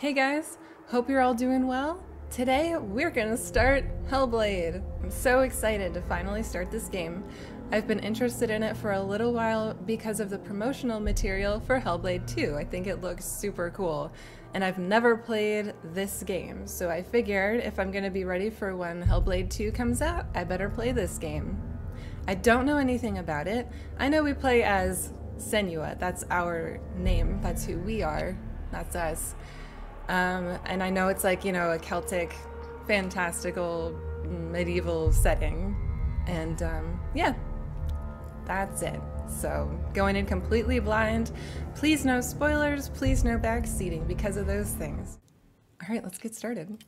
Hey guys, hope you're all doing well. Today we're gonna start Hellblade. I'm so excited to finally start this game. I've been interested in it for a little while because of the promotional material for Hellblade 2. I think it looks super cool. And I've never played this game, so I figured if I'm gonna be ready for when Hellblade 2 comes out, I better play this game. I don't know anything about it. I know we play as Senua, that's our name, that's who we are, that's us. And I know it's like, you know, a Celtic, fantastical, medieval setting. And yeah, that's it. So going in completely blind. Please no spoilers, please no backseating because of those things. All right, let's get started.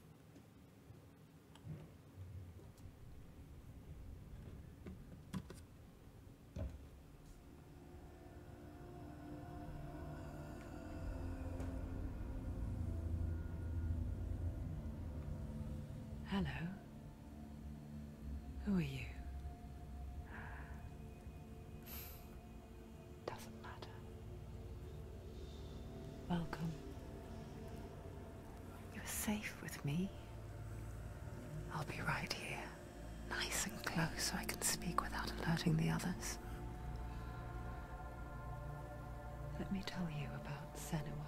Hello. Who are you? Doesn't matter. Welcome. You're safe with me. I'll be right here, nice and close so I can speak without alerting the others. Let me tell you about Senua.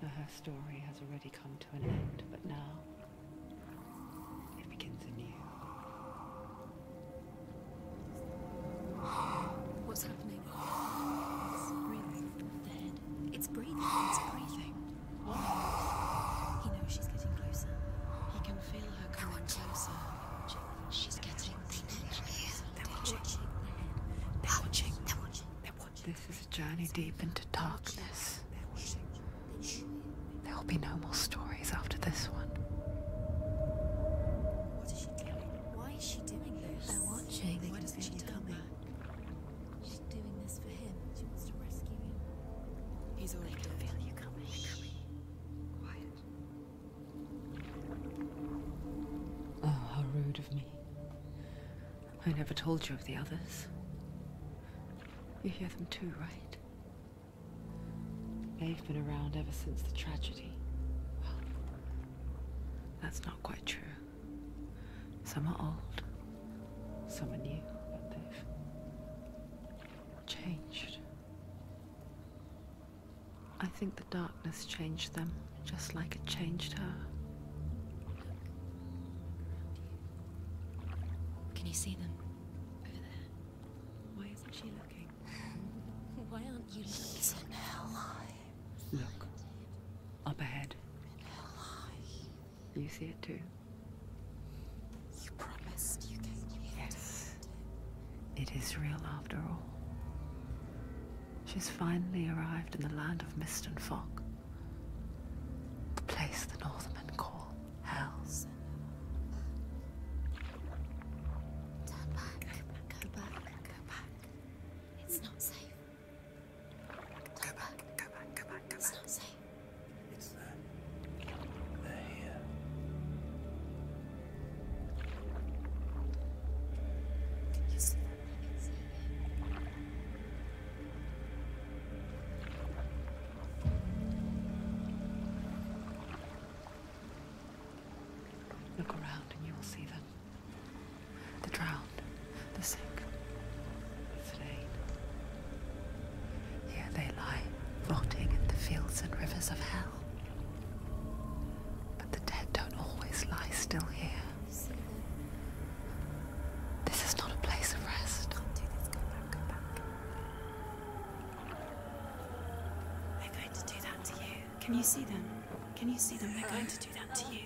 Her story has already come to an end, but now it begins anew. What's happening? It's breathing. The head. It's breathing. It's breathing. What? He knows she's getting closer. He can feel her coming closer. She's getting closer. They're watching. They're watching. They're watching. They're watching. This is a journey deep into darkness. There will be no more stories after this one. What is she doing? Why is she doing this? They're watching. Why doesn't she turn back? She's doing this for him. She wants to rescue him. He's already dead. I can feel you coming. Quiet. Oh, how rude of me. I never told you of the others. You hear them too, right? They've been around ever since the tragedy. Well, that's not quite true. Some are old, some are new, but they've changed. I think the darkness changed them, just like it changed her. Can you see them? Over there. Why isn't she looking? Why aren't you looking? He's in Helheim. Look, up ahead. You see it too? You promised you gave me it. Yes. It is real after all. She's finally arrived in the land of mist and fog. The place the Northmen call Hell. Turn back. Go back. Go back. It's not safe. Go back. Go back. Go back. It's not safe. It's them. They're here. Can you see them? Look around and you will see them. The drowned, the sick, the slain. Here they lie, rotting in the fields and rivers of hell. But the dead don't always lie still here. See them? This is not a place of rest. Can't do this. Go back. Go back. They're going to do that to you. Can you see them? Can you see them? They're going to do that to you.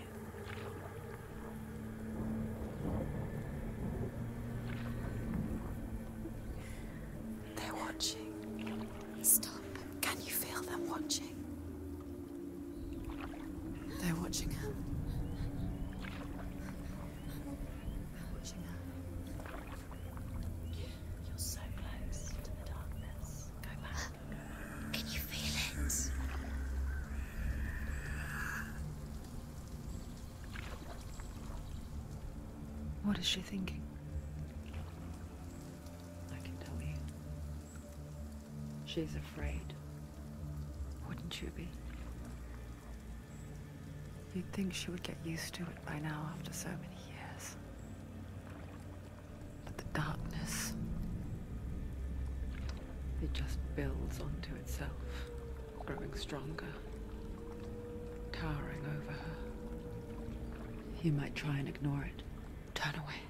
They're watching. Stop. Can you feel them watching? They're watching her. They're watching her. You're so close to the darkness. Go back. Can you feel it? What is she thinking? I can tell you. She's afraid. Wouldn't you be? You'd think she would get used to it by now after so many years. But the darkness, it just builds onto itself, growing stronger, towering over her. You might try and ignore it, turn away.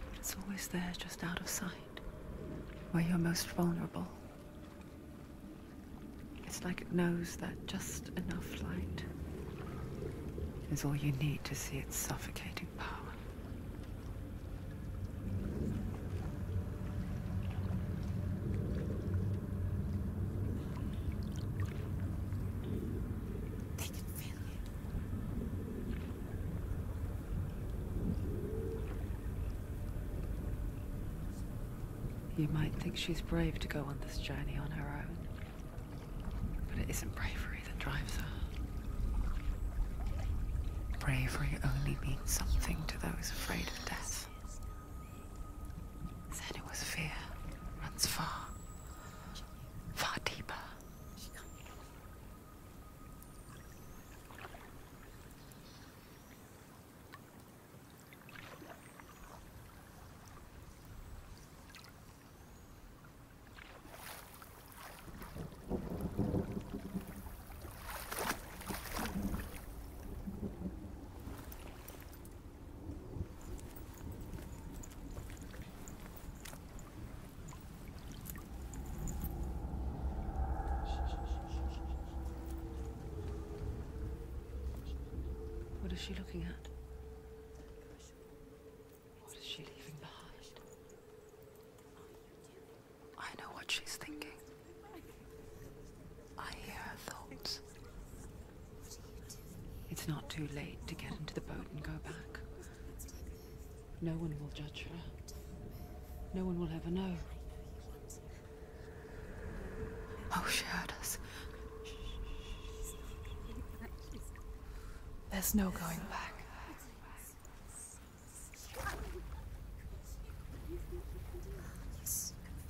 But it's always there, just out of sight, where you're most vulnerable. It's like it knows that just enough light is all you need to see its suffocating power. They can feel you. You might think she's brave to go on this journey on her own, but it isn't bravery that drives her. Bravery only means something to those afraid of death. Senua's fear runs far, far deeper. What is she looking at? What is she leaving behind? I know what she's thinking. I hear her thoughts. It's not too late to get into the boat and go back. No one will judge her. No one will ever know. Oh, she heard us. There's no going back.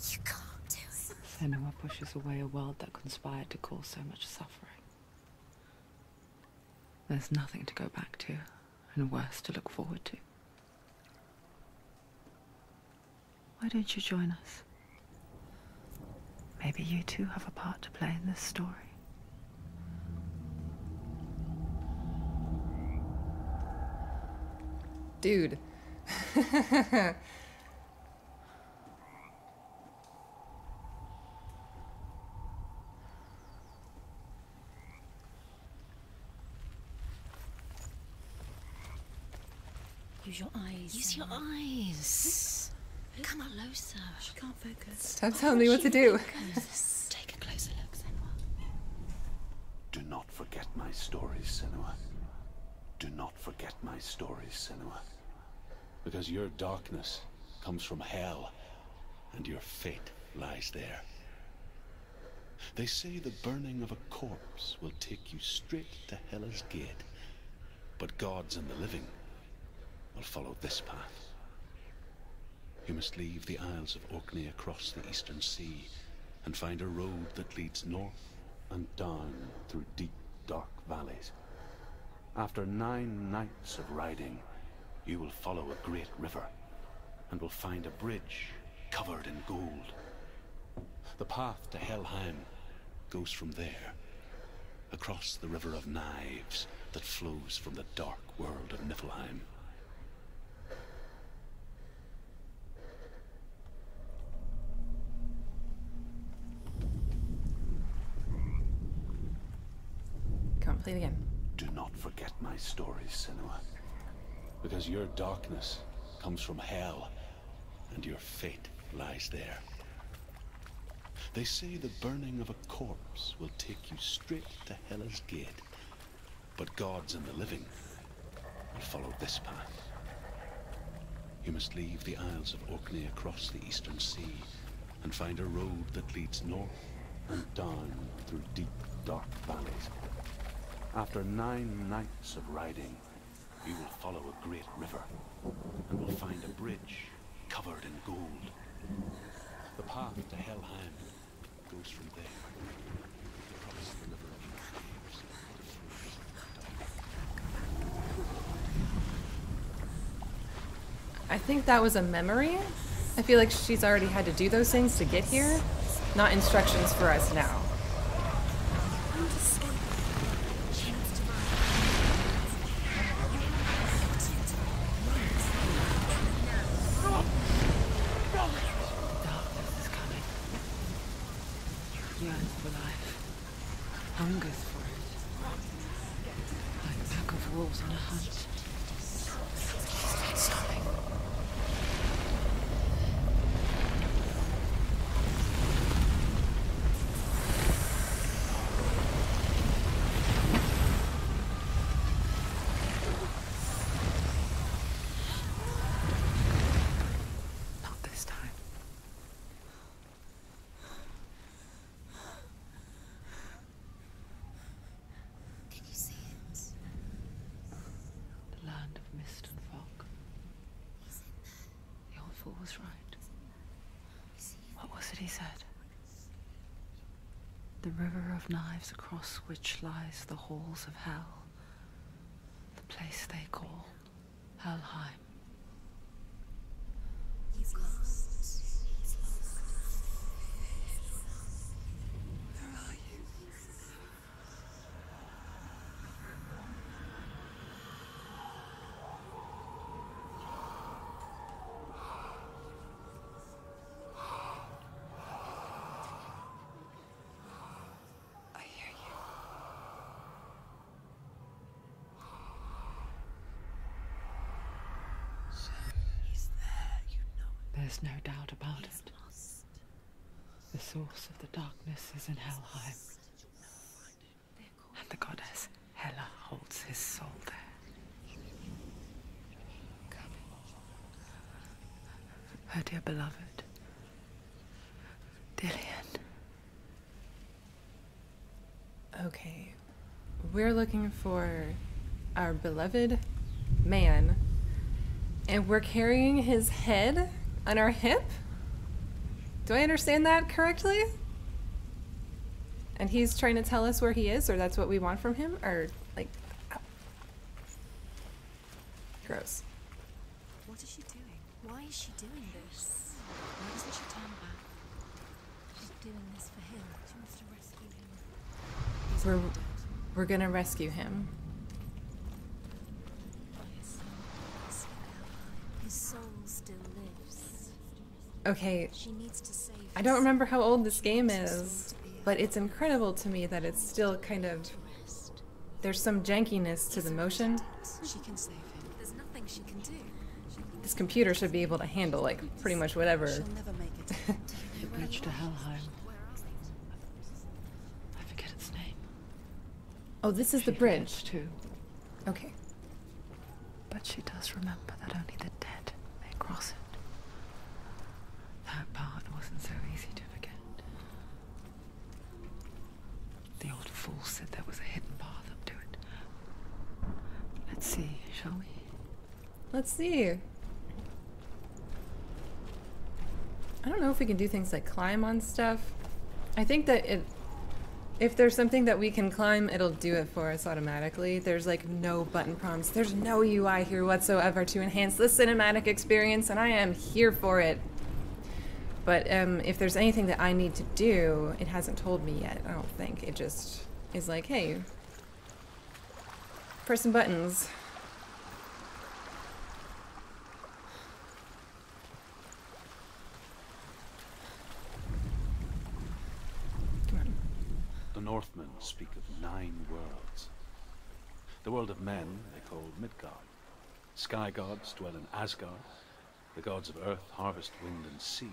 You can't do it. Senua pushes away a world that conspired to cause so much suffering. There's nothing to go back to, and worse to look forward to. Why don't you join us? Maybe you too have a part to play in this story. Dude. Use your eyes. Use your eyes. Come closer. She can't focus. Stop telling me what to do. Take a closer look, Senua. Do not forget my stories, Senua. Do not forget my stories, Senua. Because your darkness comes from hell, and your fate lies there. They say the burning of a corpse will take you straight to Hel's gate, but gods and the living will follow this path. You must leave the Isles of Orkney across the eastern sea and find a road that leads north and down through deep, dark valleys. After 9 nights of riding, you will follow a great river and will find a bridge covered in gold. The path to Helheim goes from there, across the river of knives that flows from the dark world of Niflheim. Come on, play it again. Do not forget my stories, Senua. Because your darkness comes from hell, and your fate lies there. They say the burning of a corpse will take you straight to Hel's gate, but gods and the living will follow this path. You must leave the Isles of Orkney across the eastern sea and find a road that leads north and down through deep, dark valleys. After 9 nights of riding, you will follow a great river and will find a bridge covered in gold. The path to Helheim goes from there, across the river of knives that flows from the I think that was a memory. I feel like she's already had to do those things to get here, not instructions for us now. Darkness is coming. Yearns for life. Hungers for it. Like a pack of wolves on a hunt. It's coming. Not this time. Can you see it? The land of mist and fog. He's in there. The old fool was right. Is he? What was it he said? The river of knives across which lies the halls of hell. The place they call Helheim. He's lost. He's lost. Where are you? I hear you. So he's there, you know it. There's no doubt about He's it. lost. The source of the darkness is in Helheim. And the goddess Hela holds his soul there. Her dear beloved, Dillian. Okay. We're looking for our beloved man, and we're carrying his head on our hip? Do I understand that correctly? And he's trying to tell us where he is, or that's what we want from him? Or, like... Gross. What is she doing? Why is she doing this? Why doesn't she turn back? She's doing this for him. She wants to rescue him. He's already dead. We're gonna rescue him. His soul still lives. Okay, She needs to save I don't his remember how old this soul. game She wants his is, soul to be but it's incredible to me that it's still kind of... to rest. There's some jankiness to the motion. She can save him. There's nothing she can do. This computer should be able to handle, like, pretty much whatever. She'll never make it. The bridge to Helheim. I forget its name. Oh, this is the She bridge. forgets too. Okay. But she does remember that only the dead may cross it. That part wasn't so easy to forget. The old fool said there was a hidden path up to it. Let's see, shall we? Let's see. I don't know if we can do things like climb on stuff. I think that if there's something that we can climb, it'll do it for us automatically. There's like no button prompts. There's no UI here whatsoever to enhance the cinematic experience, and I am here for it. But if there's anything that I need to do, it hasn't told me yet, I don't think. It just is like, hey, press some buttons. Come on. The Northmen speak of 9 worlds. The world of men they call Midgard. Sky gods dwell in Asgard. The gods of earth, harvest, wind, and sea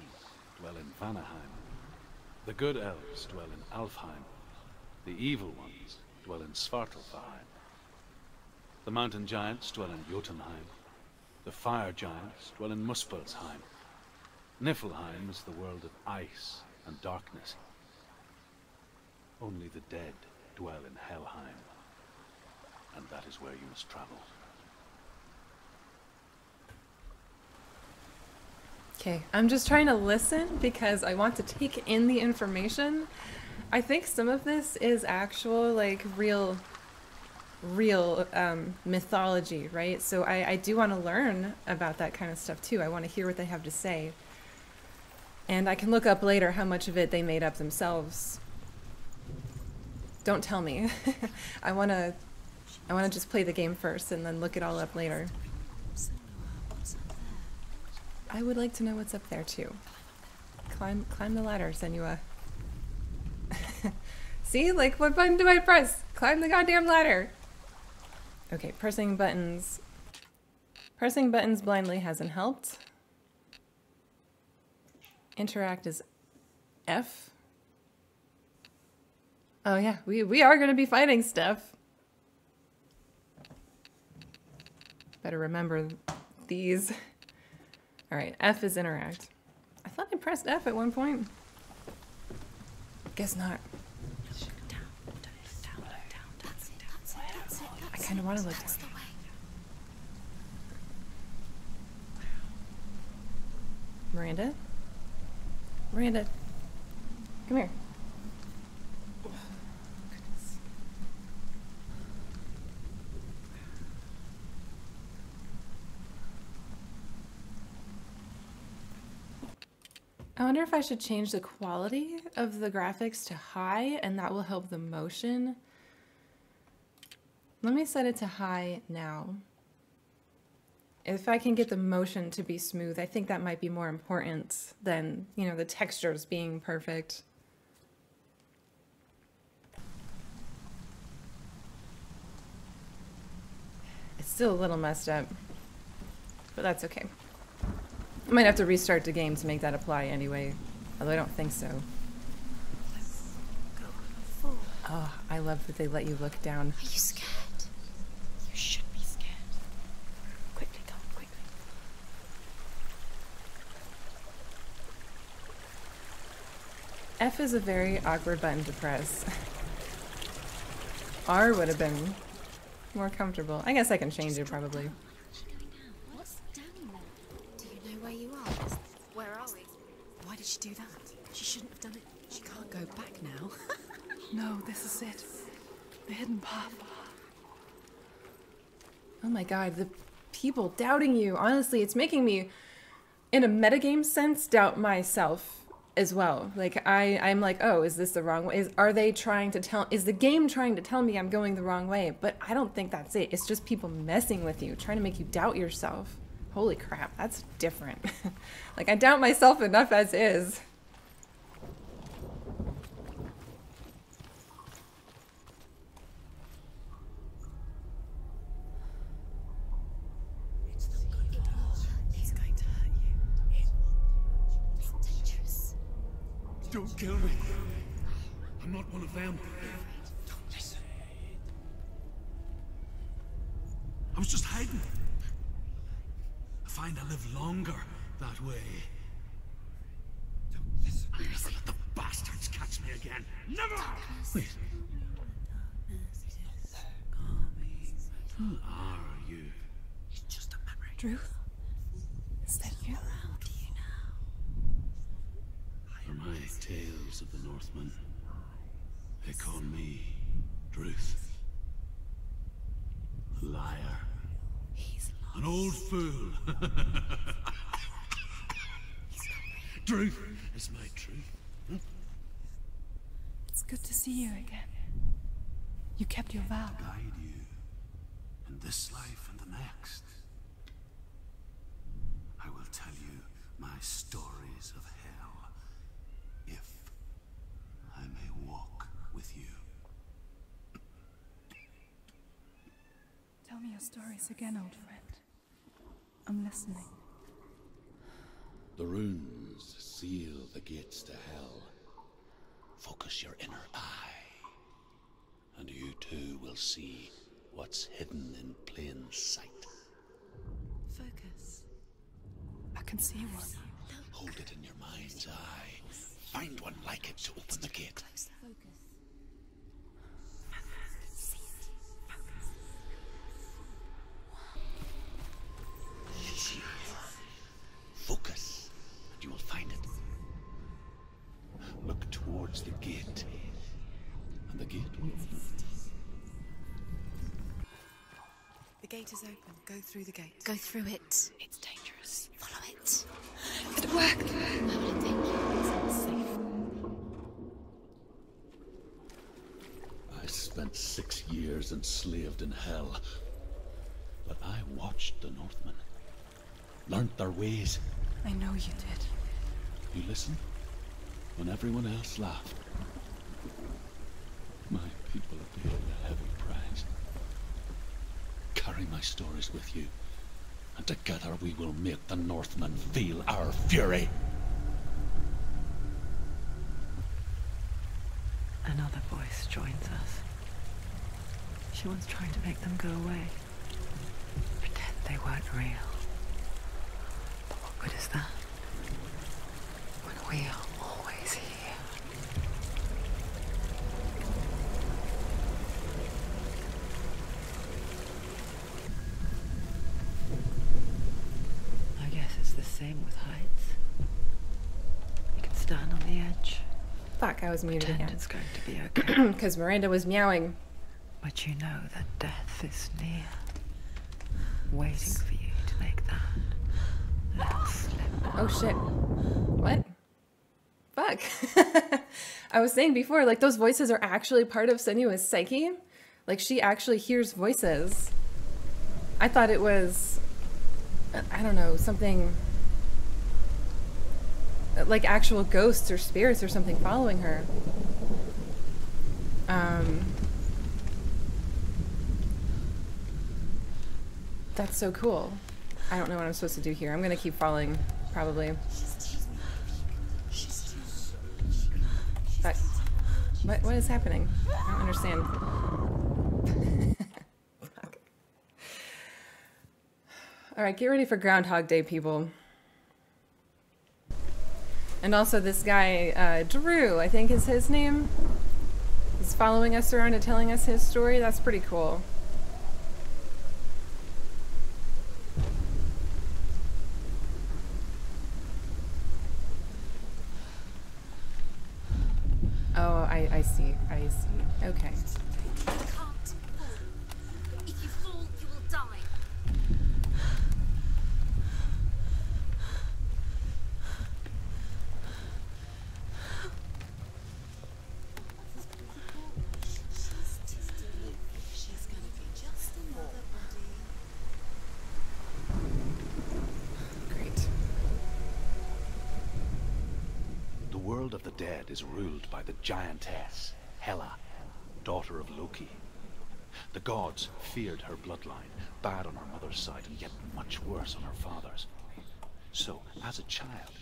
dwell in Vanaheim. The good elves dwell in Alfheim. The evil ones dwell in Svartalfheim. The mountain giants dwell in Jotunheim. The fire giants dwell in Muspelheim. Niflheim is the world of ice and darkness. Only the dead dwell in Helheim. And that is where you must travel. Okay, I'm just trying to listen because I want to take in the information. I think some of this is actual, like, real real mythology, right? So I do want to learn about that kind of stuff too. I want to hear what they have to say. And I can look up later how much of it they made up themselves. Don't tell me. I want to just play the game first and then look it all up later. I would like to know what's up there too. Climb the ladder, Senua. See? Like, what button do I press? Climb the goddamn ladder! Okay, pressing buttons. Pressing buttons blindly hasn't helped. Interact is F. Oh yeah, we are gonna be fighting stuff. Better remember these. Alright, F is interact. I thought I pressed F at one point. Guess not. I kind of want to look down. Miranda? Miranda, come here. I wonder if I should change the quality of the graphics to high, and that will help the motion. Let me set it to high now. If I can get the motion to be smooth, I think that might be more important than, you know, the textures being perfect. It's still a little messed up, but that's okay. I might have to restart the game to make that apply anyway, although I don't think so. Oh, I love that they let you look down. Are you scared? You should be scared. Quickly, come, quickly. F is a very awkward button to press. R would have been more comfortable. I guess I can change it probably. What's down there? Do you know where you are? Where are we? Why did she do that? She shouldn't have done it. She can't go back now. No, this is it. The hidden path. Oh my god, the people doubting you. Honestly, it's making me, in a metagame sense, doubt myself as well. Like, I'm like, oh, is this the wrong way? Are they trying to tell, is the game trying to tell me I'm going the wrong way? But I don't think that's it. It's just people messing with you, trying to make you doubt yourself. Holy crap, that's different. Like, I doubt myself enough as is. It's going to hurt you. It's dangerous. Don't kill me. I'm not one of them. Don't listen. I was just hiding. I find I live longer that way. Don't listen. I'll never let the bastards catch me again. Never! Wait. Who are you? It's just a memory. Druth? Is that you? How do you know? For my tales of the Northmen, they call me Druth. Liar. He's An old fool. Truth is my truth. It's good to see you again. You kept your vow. Guide you in this life and the next. I will tell you my stories of hell, if I may walk with you. Tell me your stories again, old friend. I'm listening. The runes seal the gates to hell. Focus your inner eye, and you too will see what's hidden in plain sight. Focus. I can see one. Hold it in your mind's eye. Find one like it to open the gate. Closer. Focus. Focus, and you will find it. Look towards the gate, and the gate will open. gate is open. Go through the gate. Go through it. It's dangerous. Follow it. It'll work. How will it take you? It's unsafe. I spent 6 years enslaved in hell. But I watched the Northmen. Learned their ways. I know you did. You listened when everyone else laughed. My people have paid a heavy price. Carry my stories with you, and together we will make the Northmen feel our fury. Another voice joins us. She was trying to make them go away. Pretend they weren't real. But what good is that? When we are always here. I guess it's the same with heights. You can stand on the edge. Fuck, I was muted Pretend again. it's going to be okay. Because Miranda was meowing. But you know that death is near, waiting for you to make that little slip. Oh shit. What? Fuck. I was saying before, like, those voices are actually part of Senua's psyche. Like, she actually hears voices. I thought it was, I don't know, something like actual ghosts or spirits or something following her. That's so cool. I don't know what I'm supposed to do here. I'm gonna keep falling, probably. But what is happening? I don't understand. Fuck. All right, get ready for Groundhog Day, people. And also this guy, Drew, I think is his name. He's following us around and telling us his story. That's pretty cool. Oh, I see. I see. Okay. You can't fall. If you fall, you will die. She's gonna be just another body. Great. The world of the dead is ruled by the giantess, Hela, daughter of Loki. The gods feared her bloodline, bad on her mother's side and yet much worse on her father's. So, as a child,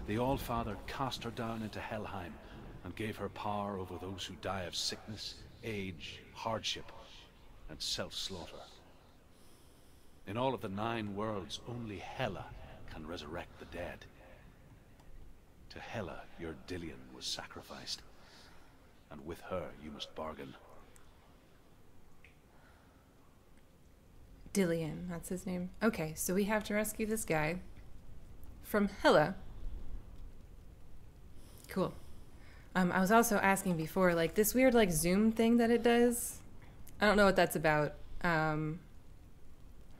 the All-Father cast her down into Helheim and gave her power over those who die of sickness, age, hardship, and self-slaughter. In all of the 9 worlds, only Hela can resurrect the dead. To Hela, your Dillion was sacrificed, and with her you must bargain. Dillion, that's his name. Okay, so we have to rescue this guy from Hela. Cool. I was also asking before, like, this weird, like, zoom thing that it does. I don't know what that's about.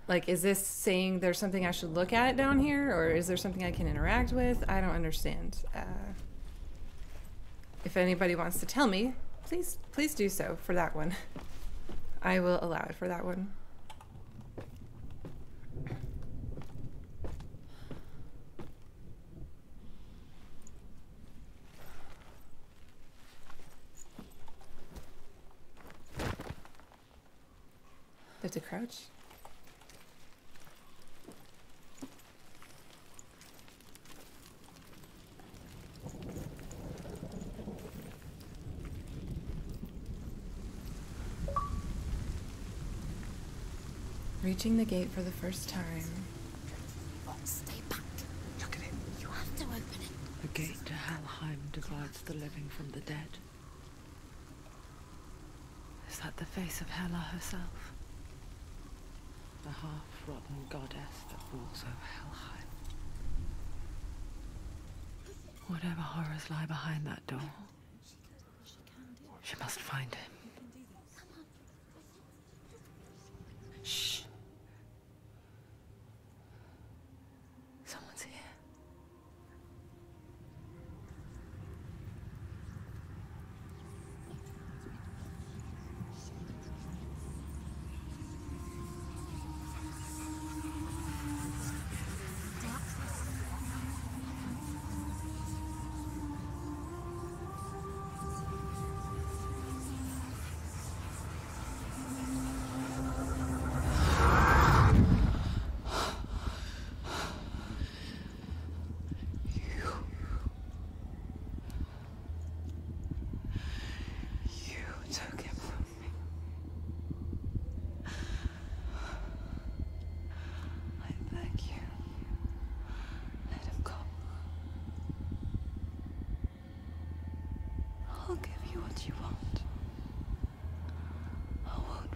Like, is this saying there's something I should look at down here? Or is there something I can interact with? I don't understand. If anybody wants to tell me, please do so for that one. I will allow it for that one. They have to crouch? Reaching the gate for the first time. Stay back. Look at it. You have to open it. The gate to Helheim divides the living from the dead. Is that the face of Hela herself? The half-rotten goddess that rules over Helheim. Whatever horrors lie behind that door, she must find him. Shh.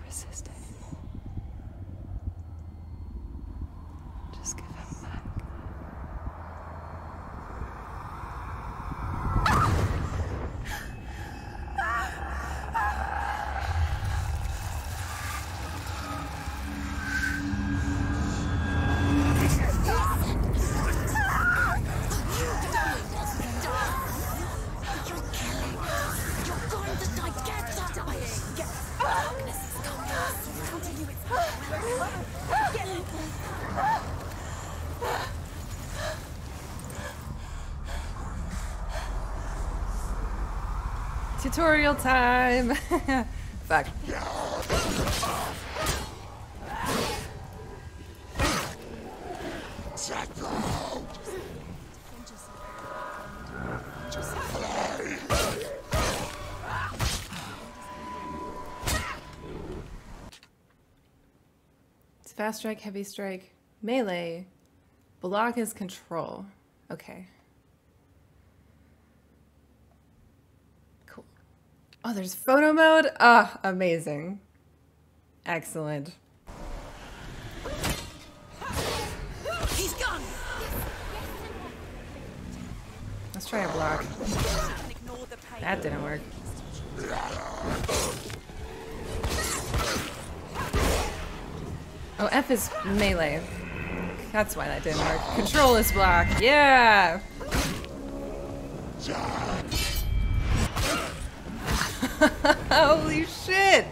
resist anymore. Just give him back. Tutorial time! Fuck. It's fast strike, heavy strike, melee. Block is control. Okay. Oh, there's photo mode? Ah, amazing. Excellent. He's gone. Let's try a block. That didn't work. Oh, F is melee. That's why that didn't work. Control is block. Yeah! Holy shit!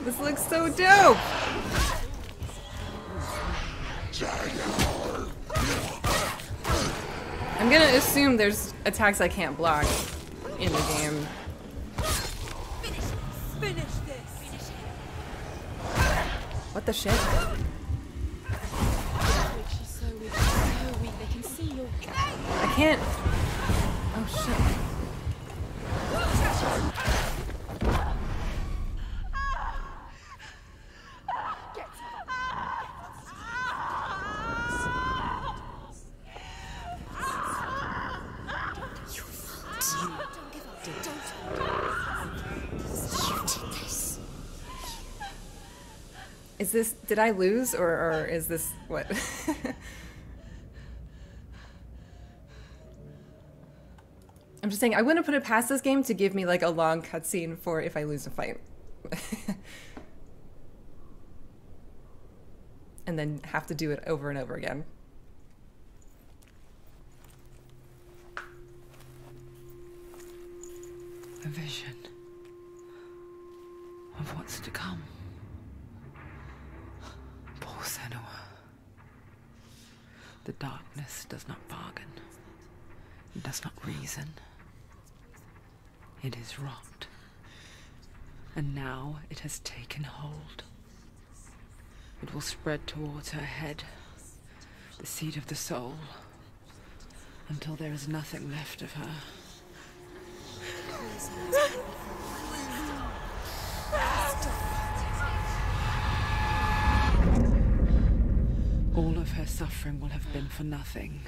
This looks so dope! I'm gonna assume there's attacks I can't block in the game. Finish this. What the shit? She's so weak. She's so weak. They can see your. I can't... Oh shit. Is this, did I lose or is this what? I'm just saying, I wouldn't put it past this game to give me like a long cutscene for if I lose a fight. And then have to do it over and over again. A vision of what's to come. Poor Senua. The darkness does not bargain. It does not reason. It is rot. And now it has taken hold. It will spread towards her head, the seat of the soul, until there is nothing left of her. All of her suffering will have been for nothing.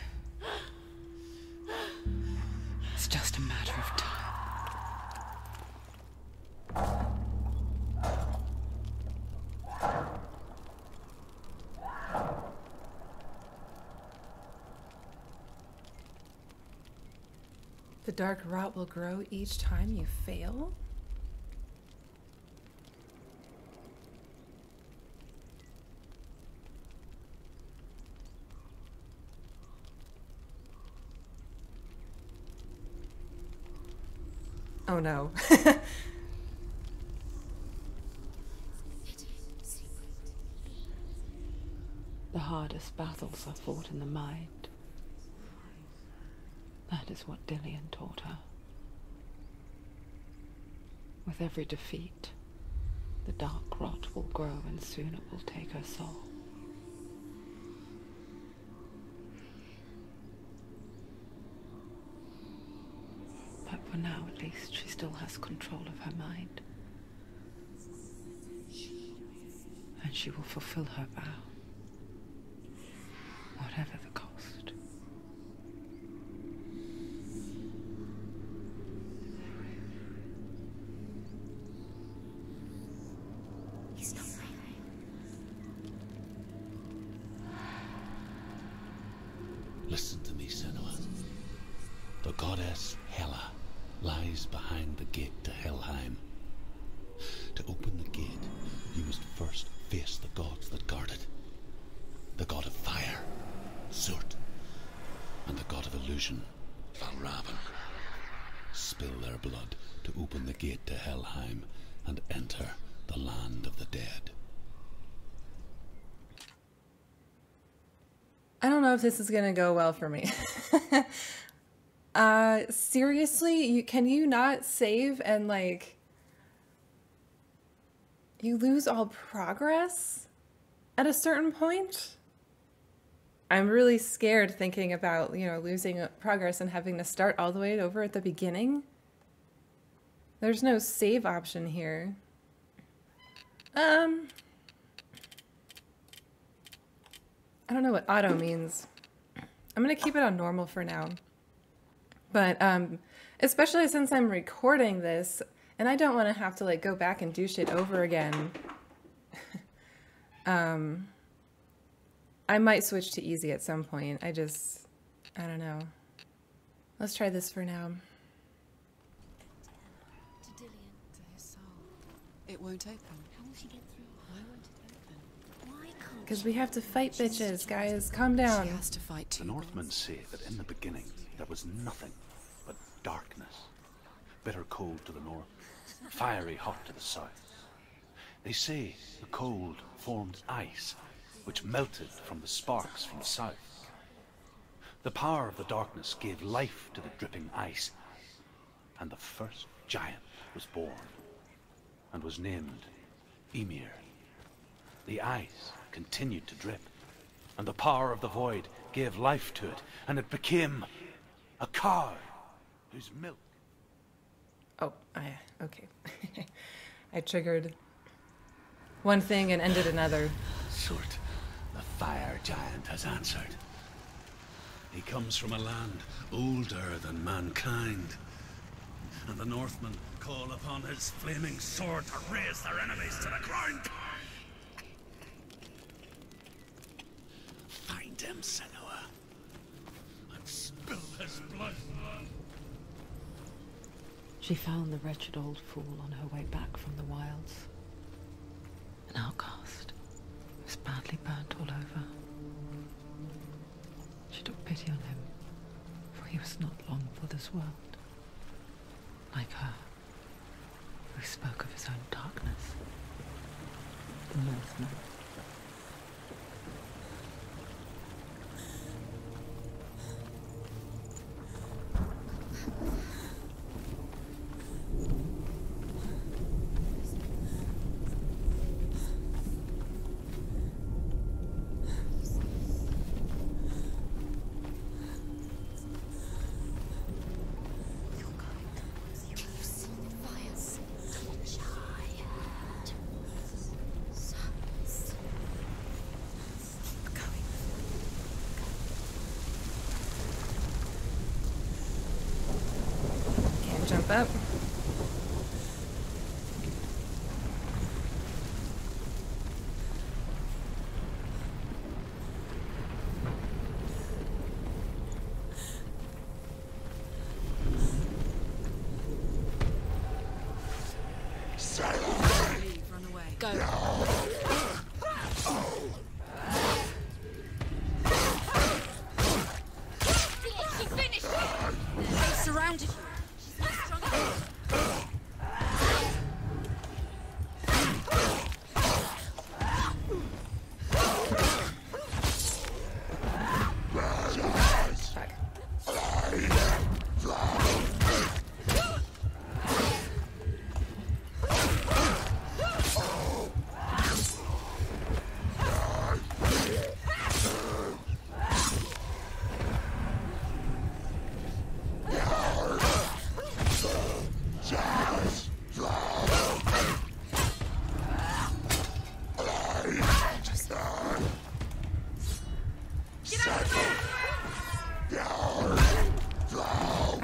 It's just a matter of time. The dark rot will grow each time you fail? Oh no. The hardest battles are fought in the mind. That is what Dillian taught her. With every defeat, the dark rot will grow and soon it will take her soul. But for now, at least, she still has control of her mind. And she will fulfill her vow, whatever the cost. the gate to Helheim. To open the gate, you must first face the gods that guard it. The god of fire, Surt, and the god of illusion, Valravan. Spill their blood to open the gate to Helheim and enter the land of the dead. I don't know if this is gonna go well for me. Seriously, can you not save and like you lose all progress at a certain point? I'm really scared thinking about, you know, losing progress and having to start all the way over at the beginning. There's no save option here. I don't know what auto means. I'm gonna keep it on normal for now. But especially since I'm recording this and I don't want to have to like go back and do shit over again. I might switch to easy at some point. I don't know. Let's try this for now. To Dillian. To his soul. It won't open. How will she get through? Why won't it open? Why can't Because we have to fight bitches, guys. Calm down. She has to fight The two Northmen gods. say that in the beginning there was nothing but darkness. Bitter cold to the north, fiery hot to the south. They say the cold formed ice, which melted from the sparks from the south. The power of the darkness gave life to the dripping ice, and the first giant was born, and was named Ymir. The ice continued to drip, and the power of the void gave life to it, and it became a cow whose milk... Oh, okay. I triggered one thing and ended another. Surt, the fire giant, has answered. He comes from a land older than mankind, and the Northmen call upon his flaming sword to raise their enemies to the ground. Find him, Senua, and spill his blood. She found the wretched old fool on her way back from the wilds. An outcast, who was badly burnt all over. She took pity on him, for he was not long for this world. Like her, who spoke of his own darkness. The Northman. Jump up. leave? Run away. Go. She finished! They surrounded you. She's not strong enough.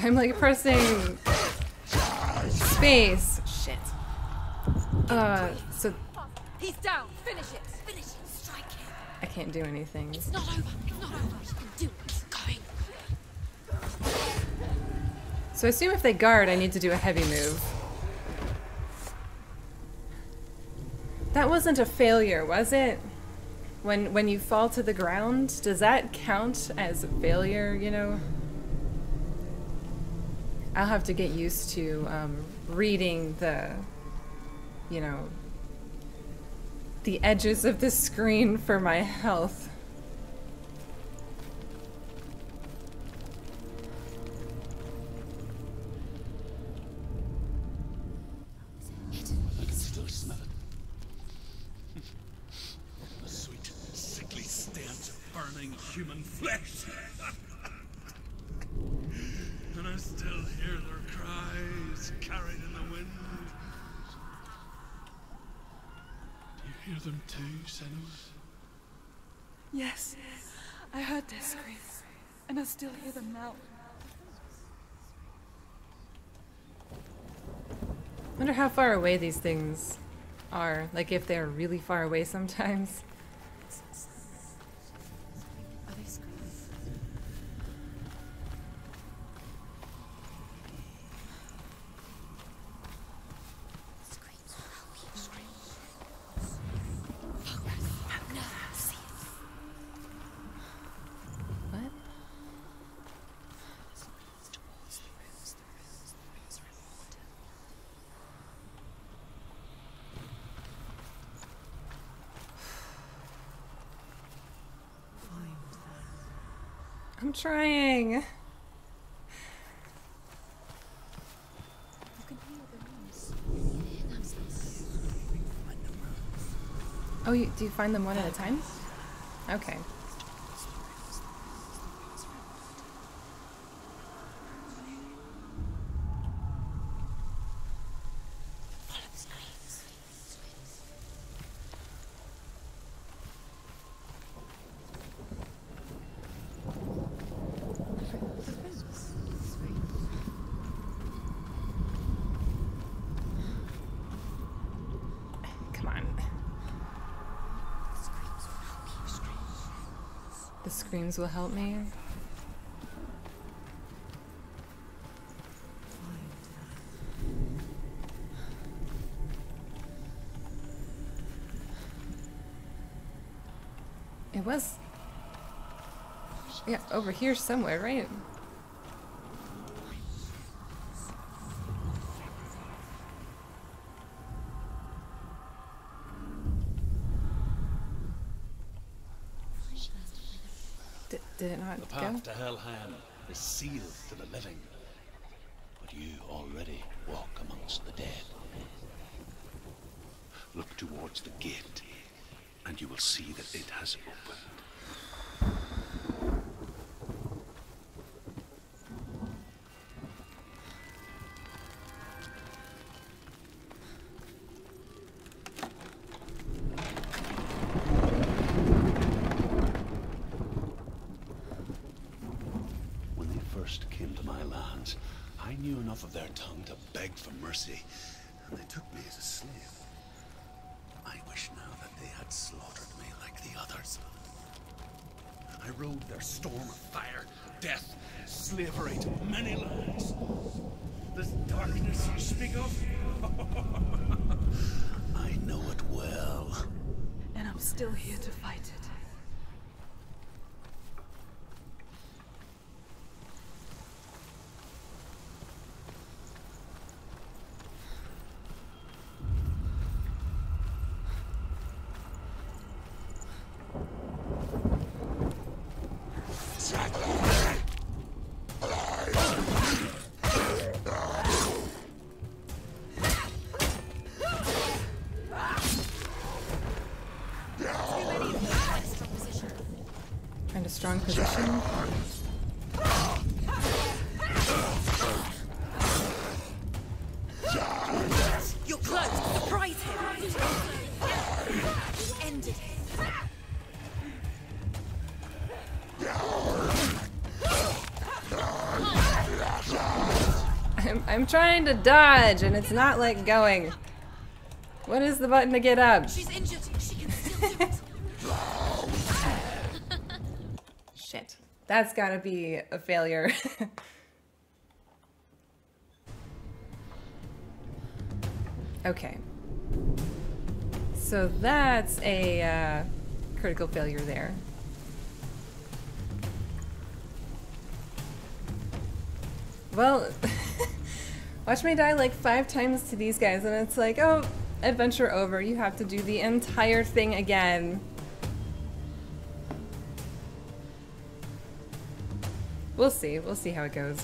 I'm like pressing space. Shit. So He's down! Finish it! Finish it! Strike him! I can't do anything. It's not over. It's not over. You can do it. It's going. So I assume if they guard, I need to do a heavy move. That wasn't a failure, was it? When you fall to the ground, does that count as a failure, you know? I'll have to get used to reading the, you know, the edges of the screen for my health. I can still smell it. A sweet, sickly stench of burning human flesh. And I still hear their cries carried in the wind. Do you hear them too, Senua? Yes, I heard their screams, and I still hear them now. Wonder how far away these things are. Like if they're really far away sometimes. Are they screaming? Screams. No, see it. What? Towards the rooms are in water. I'm trying. You can hear the rooms. Oh, do you find them one at a time? Okay. Follow the screams. Come on. The screams will help me. It was... yeah, over here somewhere, right? Did it not The go? path to Helheim is sealed to the living. But you already walk amongst the dead. Look towards the gate, and you will see that it has opened. When they first came to my lands, I knew enough of their tongue to beg for mercy, and they took me as a slave. I wish now that they had slaughtered me like the others. I rode their storm of fire, death, slavery to many lands. This darkness you speak of? I know it well. And I'm still here to fight it. Find a strong position. You're close. Surprise him. We ended him. I'm trying to dodge and it's not like going. What is the button to get up? She's injured. She can still do it. Shit. That's gotta be a failure. Okay. So that's a critical failure there. Well, watch me die like 5 times to these guys and it's like, oh, adventure over. You have to do the entire thing again. We'll see. We'll see how it goes.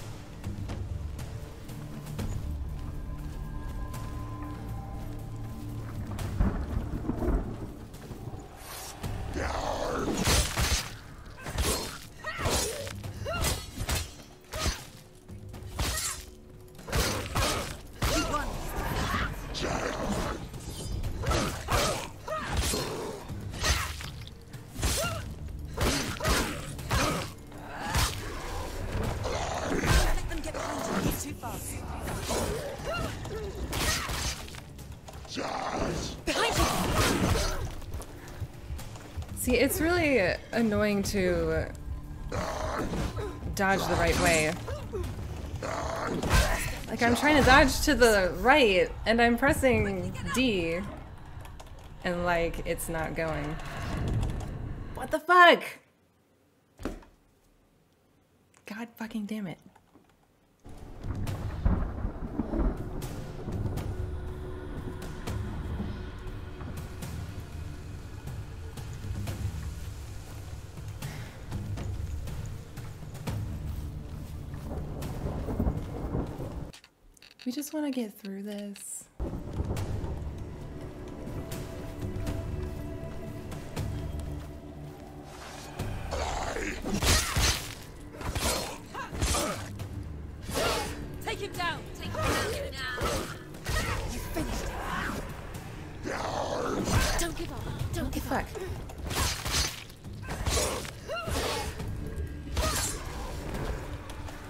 See, it's really annoying to dodge the right way. Like, I'm trying to dodge to the right, and I'm pressing D, and like, it's not going. What the fuck? God fucking damn it. We just want to get through this. Take him down! Take him down! You finished it. Don't give up. Don't give up. Fuck.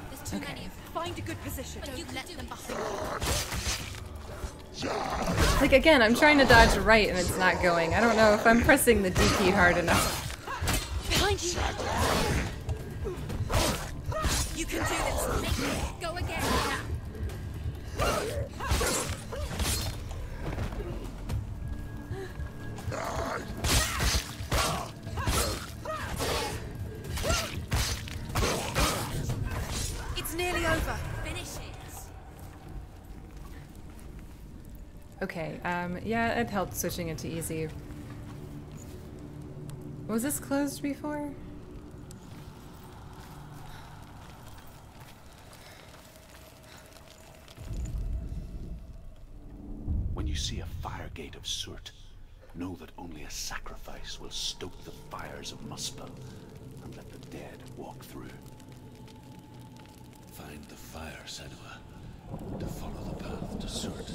There's too many of them. Find a good position. But you let them behind. Like, again, I'm trying to dodge right and it's not going. I don't know if I'm pressing the D key hard enough. Behind you! You can do this. Go again. It's nearly over. Finish it. Okay, yeah, it helped switching it to easy. Was this closed before? When you see a fire gate of soot, know that only a sacrifice will stoke the fires of Muspel and let the dead walk through. Find the fire, Senua, to follow the path to soot.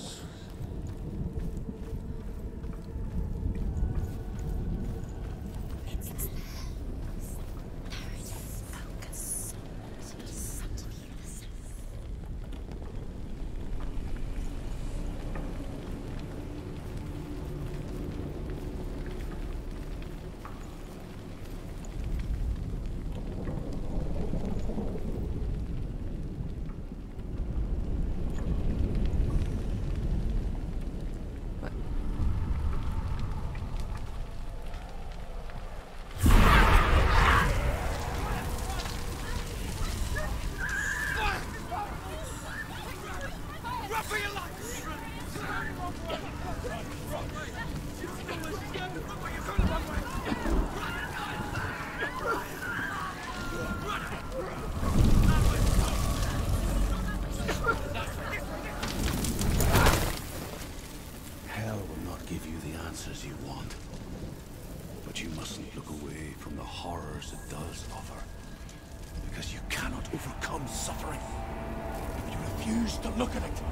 Hell will not give you the answers you want. But you mustn't look away from the horrors it does offer. Because you cannot overcome suffering if you refuse to look at it.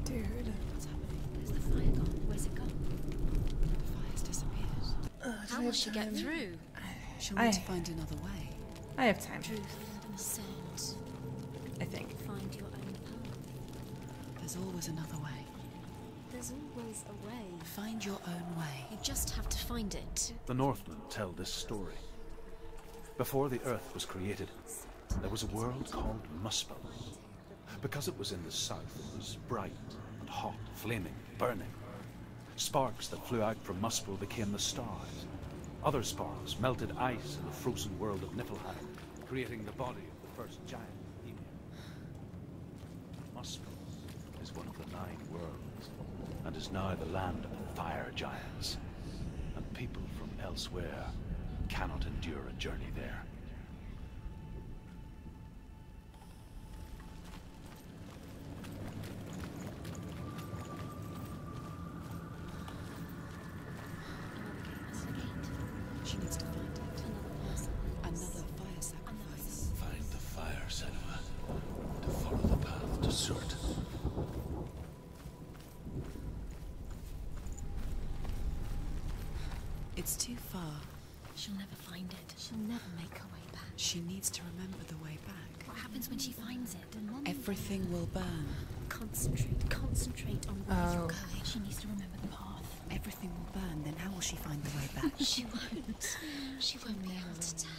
Dude. What's happening? Where's the fire gone? Where's it gone? The fire's disappeared. How will she get through? She'll need to find another way. I have time, Truth and ascent. I think. Find your own path. There's always another way. There's always a way. Find your own way. You just have to find it. The Northmen tell this story. Before the earth was created, there was a world called Muspel. Because it was in the south, it was bright and hot, flaming, burning. Sparks that flew out from Muspel became the stars. Other sparks melted ice in the frozen world of Niflheim, creating the body of the first giant, Ymir. Muspel is one of the 9 worlds, and is now the land of the fire giants. And people from elsewhere cannot endure a journey there. She needs to find it. Another fire sacrifice. Find the fire, Senua, to follow the path to Surt. It's too far. She'll never find it. She'll never make her way back. She needs to remember the way back. What happens when she finds it? Everything will burn. Concentrate on where you're Oh. going. She needs to remember the path. Everything will burn, then how will she find the way back? She won't. She won't be able to tell.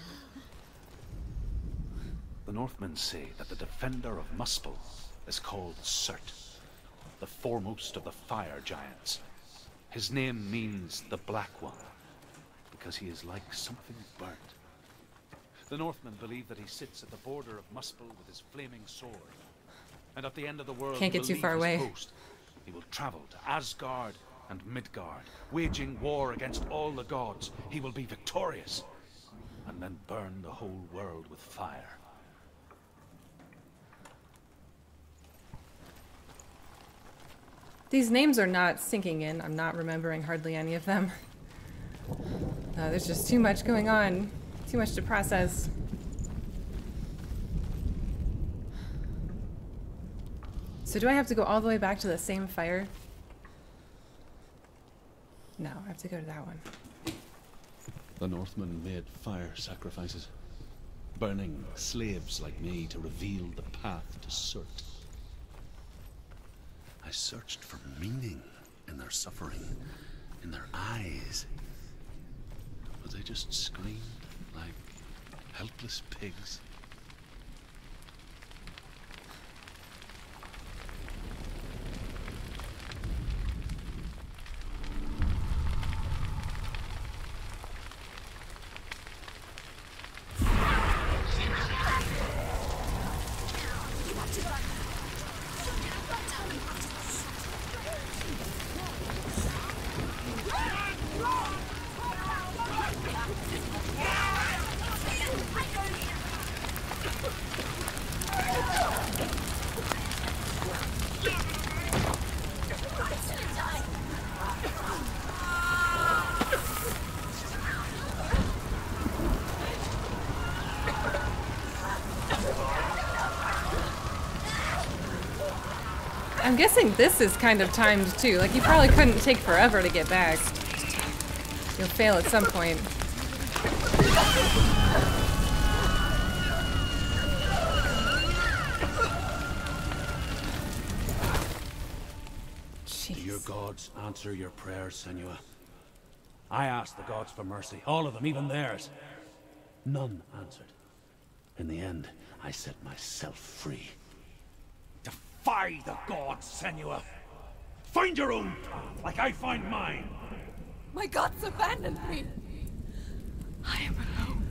The Northmen say that the defender of Muspel is called Surt, the foremost of the fire giants. His name means the Black One, because he is like something burnt. The Northmen believe that he sits at the border of Muspel with his flaming sword. And at the end of the world, Can't he get will too leave far his away. post. He will travel to Asgard and Midgard, waging war against all the gods. He will be victorious, and then burn the whole world with fire. These names are not sinking in. I'm not remembering hardly any of them. There's just too much going on. Too much to process. So do I have to go all the way back to the same fire? No, I have to go to that one. The Northmen made fire sacrifices, burning slaves like me to reveal the path to Surt. I searched for meaning in their suffering, in their eyes, but they just screamed like helpless pigs. I'm guessing this is kind of timed too. Like, you probably couldn't take forever to get back. You'll fail at some point. Do your gods answer your prayers, Senua? I asked the gods for mercy, all of them, even theirs. None answered. In the end, I set myself free. Defy the gods, Senua! Find your own path, like I find mine! My gods abandoned me. I am alone.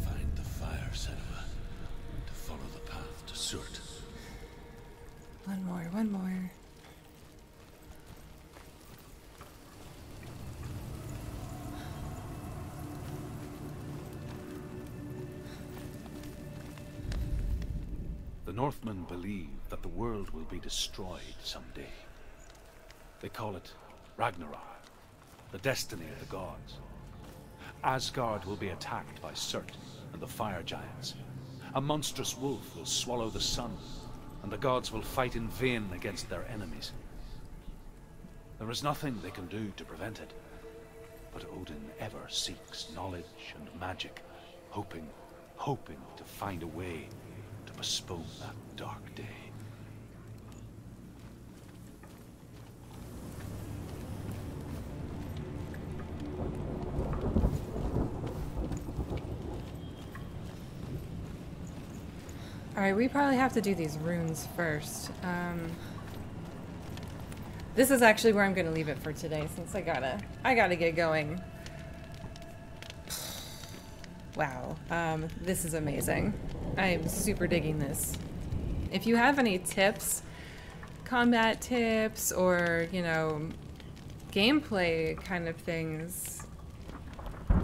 Find the fire, Senua, to follow the path to Surt. One more, one more. The Northmen believe that the world will be destroyed someday. They call it Ragnarok, the destiny of the gods. Asgard will be attacked by Surt and the fire giants. A monstrous wolf will swallow the sun, and the gods will fight in vain against their enemies. There is nothing they can do to prevent it. But Odin ever seeks knowledge and magic, hoping to find a way to postpone that dark day. Alright, we probably have to do these runes first. This is actually where I'm gonna leave it for today, since I gotta get going. Wow, this is amazing. I am super digging this. If you have any tips, combat tips, or, you know, gameplay kind of things,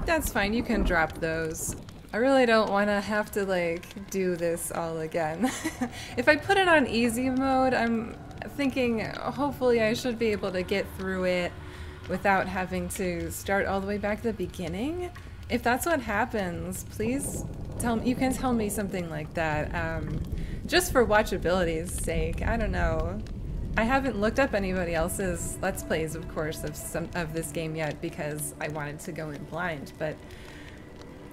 that's fine, you can drop those. I really don't want to have to, like, do this all again. If I put it on easy mode, I'm thinking hopefully I should be able to get through it without having to start all the way back to the beginning. If that's what happens, please you can tell me something like that. Just for watchability's sake, I don't know. I haven't looked up anybody else's Let's Plays, of course, of this game yet because I wanted to go in blind, but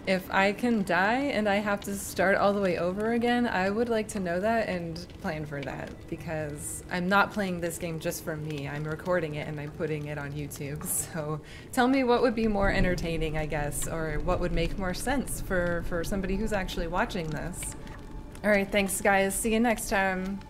if I can die and I have to start all the way over again, I would like to know that and plan for that, because I'm not playing this game just for me. I'm recording it and I'm putting it on YouTube, so tell me what would be more entertaining, I guess, or what would make more sense for somebody who's actually watching this. Alright, thanks guys. See you next time.